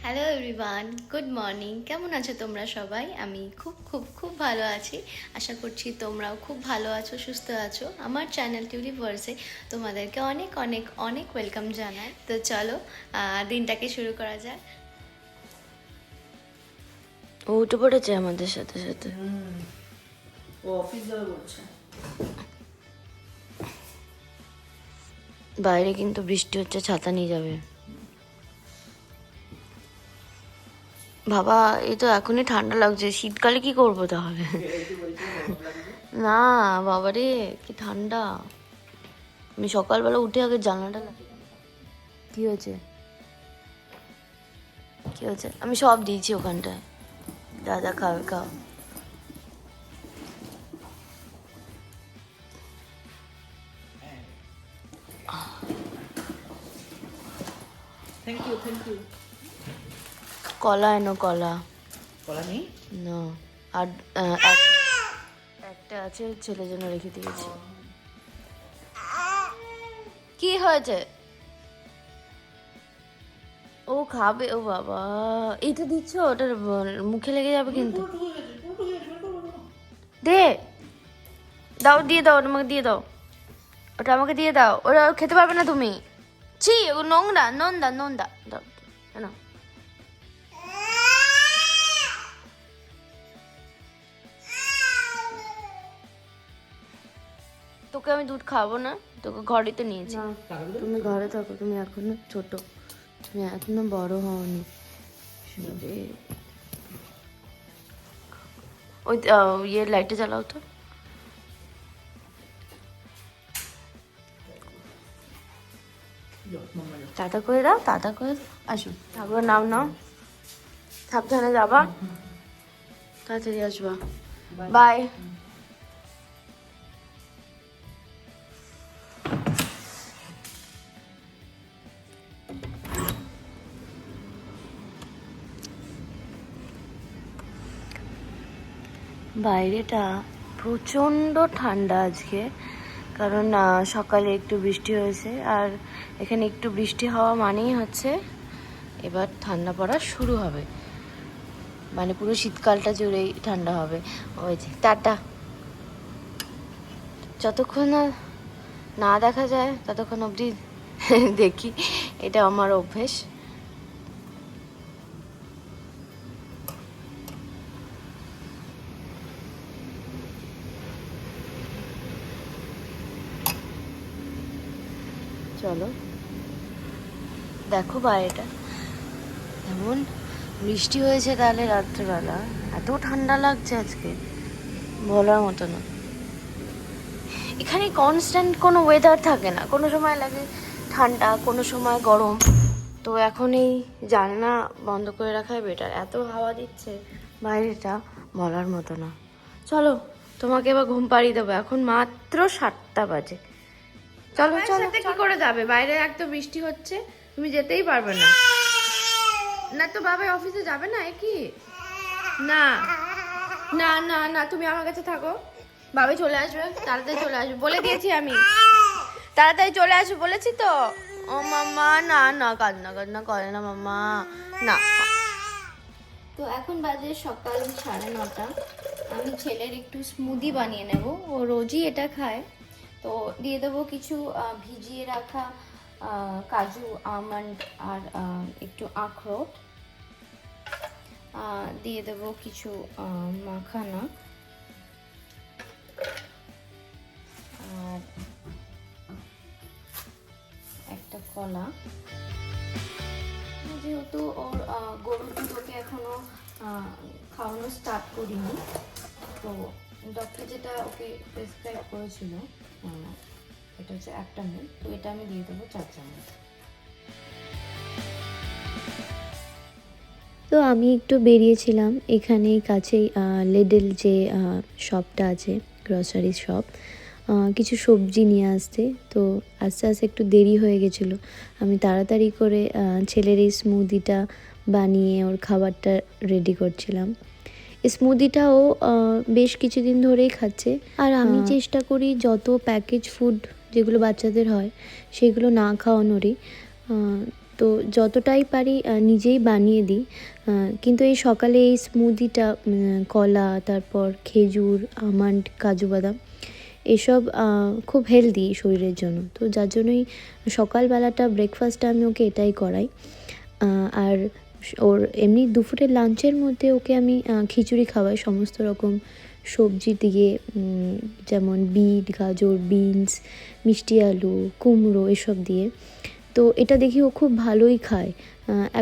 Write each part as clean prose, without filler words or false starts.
Hello everyone, good morning. কেমন আছো তোমরা সবাই? আমি খুব খুব খুব ভালো আছি। আশা করছি তোমরাও খুব ভালো আছো, সুস্থ আছো। আমার চ্যানেল টিউলিভার্সে তোমাদেরকে অনেক অনেক অনেক ওয়েলকাম জানাই। তো চলো দিনটাকে শুরু করা যাক। ও উঠে পড়েছে আমাদের সাথে সাথে। ও অফিস যাবে বলছে। বাইরে কিন্তু বৃষ্টি হচ্ছে, ছাতা নিয়ে যাবে। বাবা, এই তো এখনই ঠান্ডা লাগছে, শীতকালে কি করবো তাহলে? না বাবারে, কি ঠান্ডা! আমি সকালবেলা উঠে আগে জানলাটা কি হয়েছে কি হয়েছে আমি সব দিয়েছি ওখানটায়, যা যা খাবে খাও। থ্যাংক ইউ কলা এনো, কলা। কলা নেই? না, আর একটা আছে, ছেলের জন্য রেখে দিয়েছি। কি হয়েছে? ও খাবে? ও বাবা, এইটা দিচ্ছ, ওটার মুখে লেগে যাবে কিন্তু। দে, দাও, দিয়ে দাও, ওটা আমাকে দিয়ে দাও, ওটা আমাকে দিয়ে দাও। ওটা খেতে পারবে না তুমি। ছি, ও নোংরা, নোনদা নোনদা। দাও না, তোকে আমি দুধ খাবো না, তোকে ঘরে তো নিয়েছি। তুমি ঘরে থাকো, তুমি এখনো ছোট, তুমি এখনো বড় হওনি। ওই ইয়ে লাইটটা জ্বালাও তো। তাড়া করে দাও, তাড়া করে দাও। আসো, ঠাকুর নাও, নাও, সাবধানে যাবা, তাড়াতাড়ি আসবা। বাই। বাইরেটা প্রচণ্ড ঠান্ডা আজকে, কারণ সকালে একটু বৃষ্টি হয়েছে, আর এখানে একটু বৃষ্টি হওয়া মানেই হচ্ছে এবার ঠান্ডা পড়া শুরু হবে, মানে পুরো শীতকালটা জুড়েই ঠান্ডা হবে। ওই যে টাটা, যতক্ষণ না দেখা যায় ততক্ষণ অবধি দেখি, এটা আমার অভ্যেস। চলো, দেখো বাইরেটা এমন বৃষ্টি হয়েছে, তাহলে রাত্রেবেলা এত ঠান্ডা লাগছে আজকে বলার মতো না। এখানে কনস্ট্যান্ট কোনো ওয়েদার থাকে না, কোনো সময় লাগে ঠান্ডা, কোনো সময় গরম। তো এখন এই জানলা বন্ধ করে রাখাই বেটার, এত হাওয়া দিচ্ছে বাইরেটা বলার মতো না। চলো, তোমাকে এবার ঘুম পাড়িয়ে দেবো, এখন মাত্র 7টা বাজে। চলো চলো। কি করে যাবে? বাইরে এক তো বৃষ্টি হচ্ছে, তুমি যেতেই পারবে না। না তো বাবা অফিসে যাবে না? কি না না না না, তুমি আমার কাছে থাকো। বাবা চলে আসবে, তাড়াতাড়ি চলে আসবে বলে দিয়েছি আমি, তাড়াতাড়ি চলে আসবে বলেছি তো। ও মাম্মা, না না, কান্না কান্না করে না মাম্মা, না। তো এখন বাজে সকাল 9:30। আমি ছেলের একটু স্মুদি বানিয়ে নেব, ও রোজই এটা খায়। তো দিয়ে দেবো কিছু ভিজিয়ে রাখা কাজু, আমন্ড, আর একটু আখরোট। দিয়ে দেবো কিছু মাখানা, আর একটা কলা। যেহেতু ওর গরুর দুধকে এখনো খাওয়ানো স্টার্ট করিনি, তো ডক্টর যেটা ওকে প্রেসক্রাইব করেছিল, এটা হচ্ছে 1টা মিল্ক, তো এটা আমি দিয়ে দেবো 4 চামচ। তো আমি একটু বেরিয়েছিলাম, এখানেই কাছেই লেডেল যে শপটা আছে, গ্রসারি শপ, কিছু সবজি নিয়ে আসতে। তো আস্তে আস্তে একটু দেরি হয়ে গেছিলো, আমি তাড়াতাড়ি করে ছেলের এই স্মুদিটা বানিয়ে ওর খাবারটা রেডি করছিলাম। স্মুদিটাও বেশ কিছুদিন ধরেই খাচ্ছে, আর আমি চেষ্টা করি যত প্যাকেজ ফুড যেগুলো বাচ্চাদের হয় সেগুলো না খাওয়ানোরই। তো যতটাই পারি নিজেই বানিয়ে দিই। কিন্তু এই সকালে এই স্মুদিটা কলা, তারপর খেজুর, আমন্ড, কাজু বাদাম এসব খুব হেলদি শরীরের জন্য। তো যার জন্যই সকালবেলাটা ব্রেকফাস্টটা আমি ওকে এটাই করাই। আর ওর এমনি দুপুরের লাঞ্চের মধ্যে ওকে আমি খিচুড়ি খাওয়াই সমস্ত রকম সবজি দিয়ে, যেমন বিট, গাজর, বিনস, মিষ্টি আলু, কুমড়ো এসব দিয়ে। তো এটা দেখি ও খুব ভালোই খায়।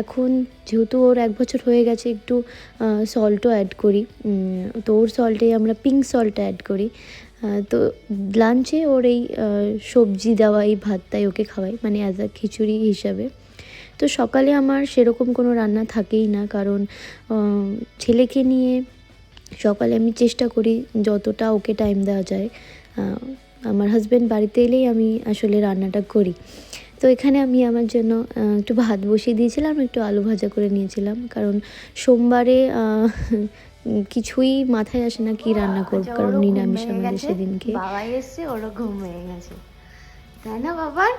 এখন যেহেতু ওর 1 বছর হয়ে গেছে, একটু সল্টও অ্যাড করি। তো ওর সল্টে আমরা পিঙ্ক সল্ট অ্যাড করি। তো লাঞ্চে ওর এই সবজি দেওয়া এই ভাতটাই ওকে খাওয়াই, মানে অ্যাজ আ খিচুড়ি হিসাবে। তো সকালে আমার সেরকম কোনো রান্না থাকেই না, কারণ ছেলেকে নিয়ে সকালে আমি চেষ্টা করি যতটা ওকে টাইম দেওয়া যায়। আমার হাজব্যান্ড বাড়িতে এলেই আমি আসলে রান্নাটা করি। তো এখানে আমি আমার জন্য একটু ভাত বসিয়ে দিয়েছিলাম, একটু আলু ভাজা করে নিয়েছিলাম, কারণ সোমবারে কিছুই মাথায় আসে না কি রান্না করব, কারণ নিরামিষ আমাদের সেদিনকে। বাবাই এসছে, ওরও ঘুম হয়ে গেছে, তাই না বাবার?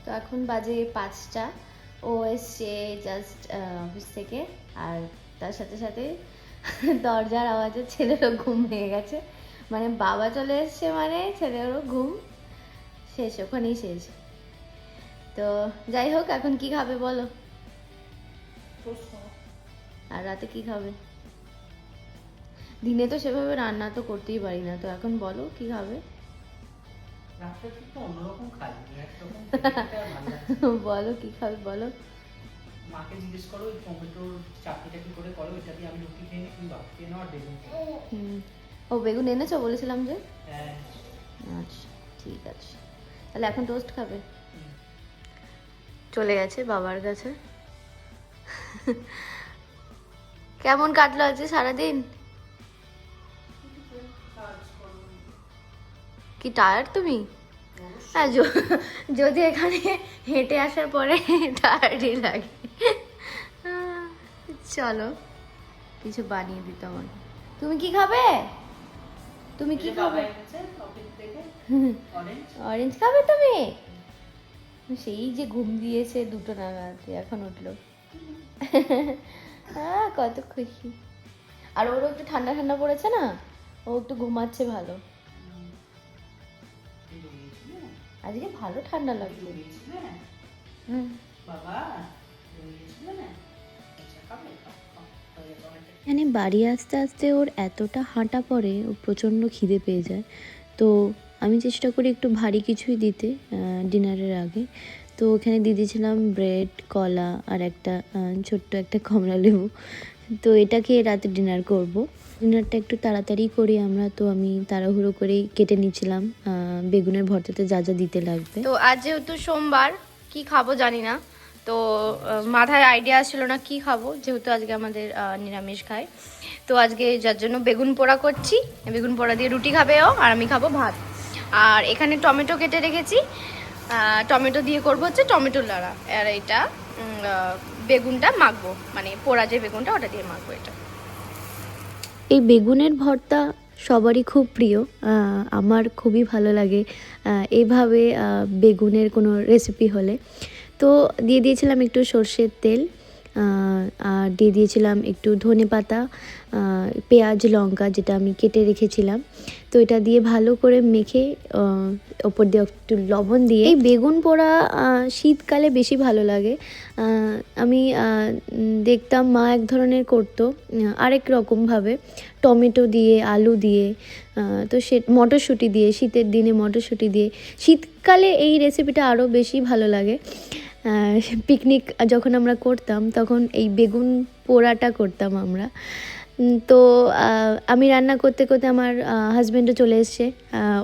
তো এখন বাজে 5টা, ও এসছে জাস্ট অফিস থেকে, আর তার সাথে সাথে দরজার আওয়াজে ছেলেরও ঘুম হয়ে গেছে। মানে বাবা চলে এসছে মানে ছেলেরও ঘুম শেষ, ওখানেই শেষ। তো যাই হোক, এখন কি খাবে বলো? আর রাতে কি খাবে? দিনে তো সেভাবে রান্না তো করতেই পারি না, তো এখন বলো কি খাবে? রাত্রে তো অন্যরকম খাই, একরকম খেতে আর ভালো লাগছে না। বলো কি খাবে বলো। মাকে জিজ্ঞেস করো ওই টমেটোর চাটনিটা কি করে করো, এটা দিয়ে আমি রুটি খেয়ে নিই, তুমি ভাত খেয়ে নাও আর বেগুন খেয়ে নাও। ও বেগুন এনেছো বলেছিলাম যে? হ্যাঁ। আচ্ছা ঠিক আছে, তাহলে এখন টোস্ট খাবে? চলে গেছে বাবার কাছে। কেমন কাটলো আজকে সারাদিন? কি টায়ার্ড তুমি? হ্যাঁ, যদি এখানে হেঁটে আসার পরে টায়ার্ডই লাগে। চলো কিছু বানিয়ে দিতে আমাকে। তুমি কি খাবে? তুমি কি খাবে? অরেঞ্জ খাবে তুমি? সেই যে ঘুম দিয়েছে 2টো নাগাদ, এখন উঠলো। কত খুশি। আর ওরও একটু ঠান্ডা ঠান্ডা পড়েছে না, ও একটু ঘুমাচ্ছে ভালো। আজকে ভালো ঠান্ডা লাগছে। মানে বাড়ি আসতে আসতে ওর এতটা হাঁটা পড়ে, ও প্রচণ্ড খিদে পেয়ে যায়। তো আমি চেষ্টা করি একটু ভারী কিছুই দিতে ডিনারের আগে। তো ওখানে দিয়ে দিয়েছিলাম ব্রেড, কলা আর একটা ছোট্ট একটা কমলা লেবু। তো এটা খেয়ে রাতে ডিনার করব। ডিনারটা একটু তাড়াতাড়ি করি আমরা, তো আমি তাড়াহুড়ো করেই কেটে নিচ্ছিলাম বেগুনের ভর্তাতে যা যা দিতে লাগবে। তো আজ যেহেতু সোমবার, কি খাবো জানি না, তো মাথায় আইডিয়া আসছিল না কি খাবো, যেহেতু আজকে আমাদের নিরামিষ খায়। তো আজকে যার জন্য বেগুন পোড়া করছি, বেগুন পোড়া দিয়ে রুটি খাবে ও, আর আমি খাবো ভাত। আর এখানে টমেটো কেটে রেখেছি, টমেটো দিয়ে করবো হচ্ছে টমেটো লাড়া। আর এটা বেগুনটা মাখবো, মানে পোড়া যে বেগুনটা ওটা দিয়ে মাখবো এটা। এই বেগুনের ভর্তা সবারই খুব প্রিয়, আমার খুবই ভালো লাগে এইভাবে বেগুনের কোনো রেসিপি হলে। তো দিয়ে দিয়েছিলাম একটু সর্ষের তেল, আর দিয়ে দিয়েছিলাম একটু ধনেপাতা, পেঁয়াজ, লঙ্কা যেটা আমি কেটে রেখেছিলাম। তো এটা দিয়ে ভালো করে মেখে ওপর দিয়ে একটু লবণ দিয়ে, এই বেগুন পোড়া শীতকালে বেশি ভালো লাগে। আমি দেখতাম মা এক ধরনের করতো আরেক রকমভাবে, টমেটো দিয়ে, আলু দিয়ে, তো সে মটরশুঁটি দিয়ে, শীতের দিনে মটরশুঁটি দিয়ে। শীতকালে এই রেসিপিটা আরও বেশি ভালো লাগে। পিকনিক যখন আমরা করতাম তখন এই বেগুন পোড়াটা করতাম আমরা। তো আমি রান্না করতে করতে আমার হাজব্যান্ডও চলে এসছে,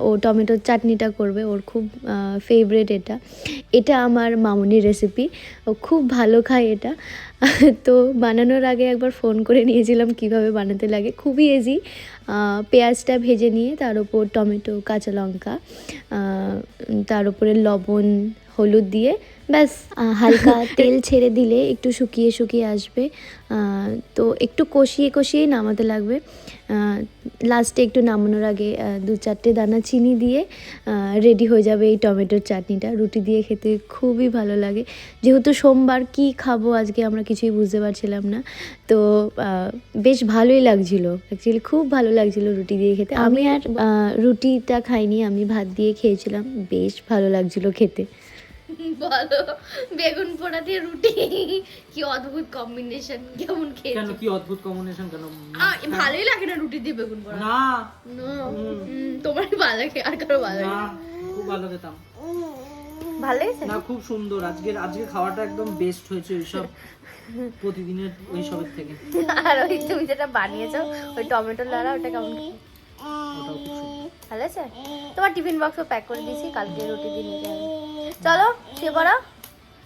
ও টমেটোর চাটনিটা করবে, ওর খুব ফেভারিট এটা। এটা আমার মামুনির রেসিপি, ও খুব ভালো খায় এটা। তো বানানোর আগে একবার ফোন করে নিয়েছিলাম কিভাবে বানাতে লাগে, খুবই ইজি। পেঁয়াজটা ভেজে নিয়ে তার উপর টমেটো, কাঁচা লঙ্কা, তার উপরে লবণ, হলুদ দিয়ে ব্যাস হালকা তেল ছেড়ে দিলে একটু শুকিয়ে শুকিয়ে আসবে। তো একটু কষিয়ে কষিয়েই নামাতে লাগবে। লাস্টে একটু নামানোর আগে 2-4টে দানা চিনি দিয়ে রেডি হয়ে যাবে এই টমেটোর চাটনিটা। রুটি দিয়ে খেতে খুবই ভালো লাগে। যেহেতু সোমবার কি খাবো আজকে আমরা কিছুই বুঝতে পারছিলাম না, তো বেশ ভালোই লাগছিলো, অ্যাকচুয়ালি খুব ভালো লাগছিলো রুটি দিয়ে খেতে। আমি আর রুটিটা খাইনি, আমি ভাত দিয়ে খেয়েছিলাম, বেশ ভালো লাগছিলো খেতে। বলো, বেগুন পোড়া দিয়ে রুটি, কি অদ্ভুত কম্বিনেশন, কেমন কেন খেয়েছো? কি অদ্ভুত কম্বিনেশন কেন? ভালোই লাগে না রুটি দিয়ে বেগুন পোড়া? না তোমারই ভালো লাগে, আর কারো ভালো না, লাগে? খুব ভালো খেতাম। ভালো লেগেছে? না, খুব সুন্দর। আজকে খাওয়াটা একদম বেস্ট হয়েছে ওইসব প্রতিদিনের ওইসবের থেকে। আর ওই তুমি যেটা বানিয়েছো ওই টমেটো লাড়া, ওটা কেমন খেতে? ওটাও খুব সুন্দর। ভালো আছে? তোমার টিফিন বক্সও প্যাক করে দিয়েছি, কালকে রুটি দিয়ে নিয়ে যাবে। চলো শুয়ে পড়ো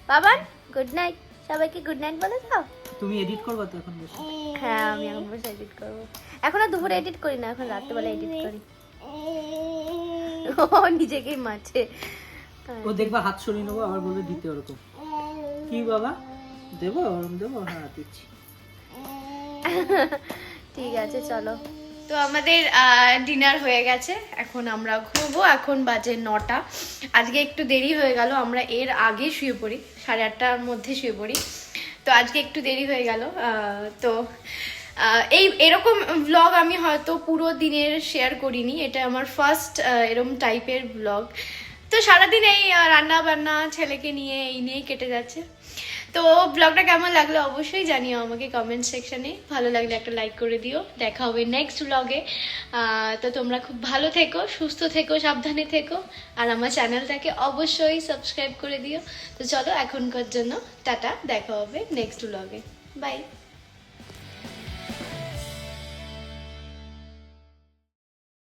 বাবান, গুড নাইট। সবাইকে গুড নাইট বলে দাও। তুমি এডিট করবা তো এখন বসে? হ্যাঁ, আমি এখন বসে এডিট করবো। এখন আর দুপুরে এডিট করি না, এখন রাত্রেবেলা এডিট করি। ও নিজেকেই মারছে। ও দেখবা হাত সরিয়ে নেবো, আবার বলবে দিতে ওরকম। কি বাবা, দেবো দেবো? হ্যাঁ দিচ্ছি। ঠিক আছে চলো। তো আমাদের ডিনার হয়ে গেছে, এখন আমরা ঘুমবো। এখন বাজে 9টা। আজকে একটু দেরি হয়ে গেল, আমরা এর আগে শুয়ে পড়ি, 8:30টার মধ্যে শুয়ে পড়ি। তো আজকে একটু দেরি হয়ে গেল। তো এরকম ব্লগ আমি হয়তো পুরো দিনের শেয়ার করিনি, এটা আমার ফার্স্ট এরকম টাইপের ব্লগ। তো সারাদিন এই রান্না বান্না ছেলেকে নিয়ে এই নিয়েই কেটে যাচ্ছে। তো ব্লগটা কেমন লাগলো অবশ্যই জানিও আমাকে কমেন্ট সেকশনে। ভালো লাগলে একটা লাইক করে দিও। দেখা হবে নেক্সট ব্লগে। তো তোমরা খুব ভালো থেকো, সুস্থ থেকো, সাবধানে থেকো, আর আমার চ্যানেলটাকে অবশ্যই সাবস্ক্রাইব করে দিও। তো চলো এখনকার জন্য টাটা, দেখা হবে নেক্সট ব্লগে। বাই।